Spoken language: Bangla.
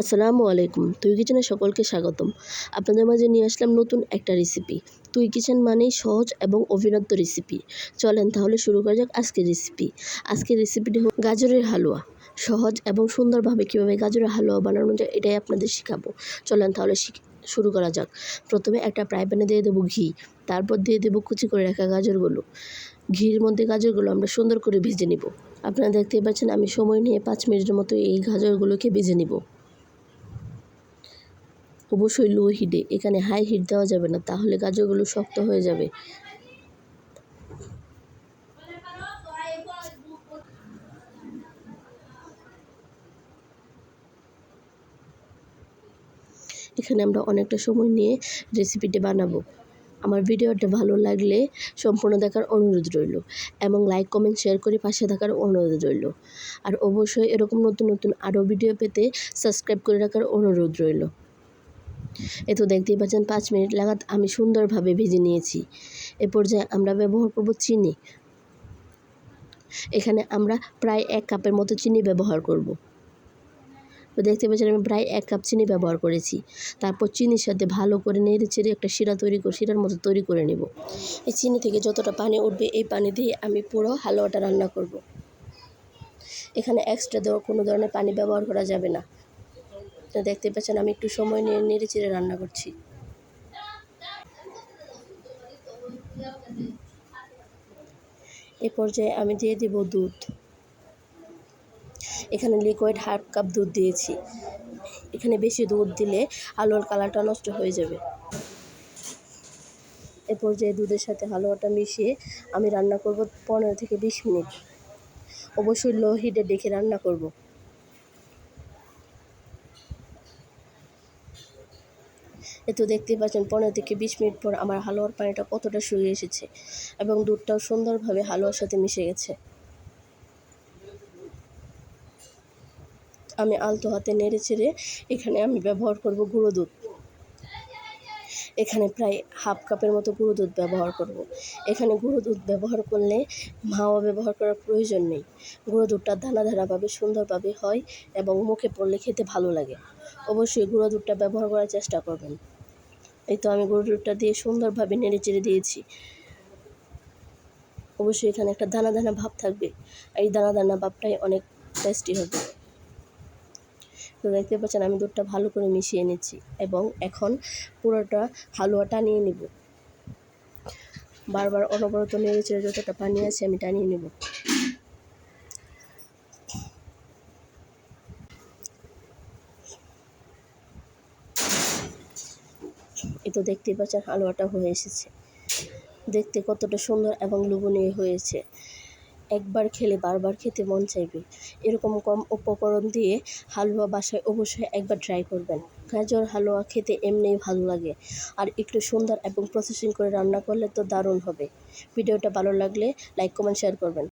আসসালামু আলাইকুম। তুই কিচেনে সকলকে স্বাগতম। আপনাদের মাঝে নিয়ে আসলাম নতুন একটা রেসিপি। তুই কিচেন মানেই সহজ এবং অভিনব রেসিপি। চলেন তাহলে শুরু করা যাক আজকের রেসিপি। আজকের রেসিপিটি হলো গাজরের হালুয়া। সহজ এবং সুন্দরভাবে কীভাবে গাজরের হালুয়া বানানো যায় এটাই আপনাদের শেখাবো। চলেন তাহলে শুরু করা যাক। প্রথমে একটা ফ্রাই প্যানে দিয়ে দেবো ঘি, তারপর দিয়ে দেবো কুচি করে রাখা গাজরগুলো। ঘির মধ্যে গাজরগুলো আমরা সুন্দর করে ভেজে নিব। আপনারা দেখতেই পাচ্ছেন আমি সময় নিয়ে 5 মিনিটের মতো এই গাজরগুলোকে ভেজে নিব। অবশ্যই লো হিটে, এখানে হাই হিট দেওয়া যাবে না, তাহলে গাজরগুলো শক্ত হয়ে যাবে। এখানে আমরা অনেকটা সময় নিয়ে রেসিপিটি বানাবো। আমার ভিডিওটা ভালো লাগলে সম্পূর্ণ দেখার অনুরোধ রইল এবং লাইক কমেন্ট শেয়ার করে পাশে থাকার অনুরোধ রইল। আর অবশ্যই এরকম নতুন নতুন আরও ভিডিও পেতে সাবস্ক্রাইব করে রাখার অনুরোধ রইল। এ তো দেখতেই পাচ্ছেন 5 মিনিট লাগাত আমি সুন্দরভাবে ভেজে নিয়েছি। এ পর্যায়ে আমরা ব্যবহার করব চিনি। এখানে আমরা প্রায় 1 কাপের মতো চিনি ব্যবহার করব। তো দেখতে পাচ্ছেন আমি প্রায় 1 কাপ চিনি ব্যবহার করেছি। তারপর চিনির সাথে ভালো করে নেড়ে চেড়ে একটা শিরার মতো তৈরি করে নেব। এই চিনি থেকে যতটা পানি উঠবে এই পানি দিয়ে আমি পুরো হালুয়াটা রান্না করব। এখানে এক্সট্রা কোনো ধরনের পানি ব্যবহার করা যাবে না। তো দেখতে পাচ্ছেন আমি একটু সময় নিয়ে নেড়ে চেড়ে রান্না করছি। এ পর্যায়ে আমি দিয়ে দেব দুধ। এখানে লিকুইড 1/2 কাপ দুধ দিয়েছি। এখানে বেশি দুধ দিলে হালুয়ার কালারটা নষ্ট হয়ে যাবে। এ পর্যায়ে দুধের সাথে হালুয়াটা মিশিয়ে আমি রান্না করব 15 থেকে 20 মিনিট। অবশ্যই লো হিটে দেখে রান্না করব। এ তো দেখতেই পাচ্ছেন 15 থেকে 20 মিনিট পর আমার হালুয়ার পানিটা কতটা শুকিয়ে এসেছে এবং দুধটাও সুন্দরভাবে হালুয়ার সাথে মিশে গেছে। আমি আলতো হাতে নেড়ে চেড়ে এখানে আমি ব্যবহার করব গুঁড়ো দুধ। এখানে প্রায় 1/2 কাপের মতো গুঁড়ো দুধ ব্যবহার করব। এখানে গুঁড়ো দুধ ব্যবহার করলে মাওয়া ব্যবহার করার প্রয়োজন নেই। গুঁড়ো দুধটা দানা দানাভাবে সুন্দরভাবে হয় এবং মুখে পড়লে খেতে ভালো লাগে। অবশ্যই গুঁড়ো দুধটা ব্যবহার করার চেষ্টা করবেন। এই তো আমি গুঁড়ো দুধটা দিয়ে সুন্দরভাবে নেড়ে চেড়ে দিয়েছি। অবশ্যই এখানে একটা দানা দানা ভাব থাকবে। এই দানা দানা ভাবটাই অনেক টেস্টি হবে। তো দেখতে পাচ্ছেন আমি দুধটা ভালো করে মিশিয়ে নিচ্ছি এবং এখন পুরোটা হালুয়া টানিয়ে নেব। বারবার অনবরত নেড়ে চেড়ে যতটা পানি আছে আমি টানিয়ে নেব। এই তো দেখতেই পাচ্ছেন হালুয়াটা হয়ে এসেছে। দেখতে কতটা সুন্দর এবং লোভনীয় হয়েছে। একবার খেলে বারবার খেতে মন চাইবে। এরকম কম উপকরণ দিয়ে হালুয়া বাসায় অবশ্যই একবার ট্রাই করবেন। গাজর হালুয়া খেতে এমনিই ভালো লাগে, আর একটু সুন্দর এবং প্রসেসিং করে রান্না করলে তো দারুণ হবে। ভিডিওটা ভালো লাগলে লাইক কমেন্ট শেয়ার করবেন।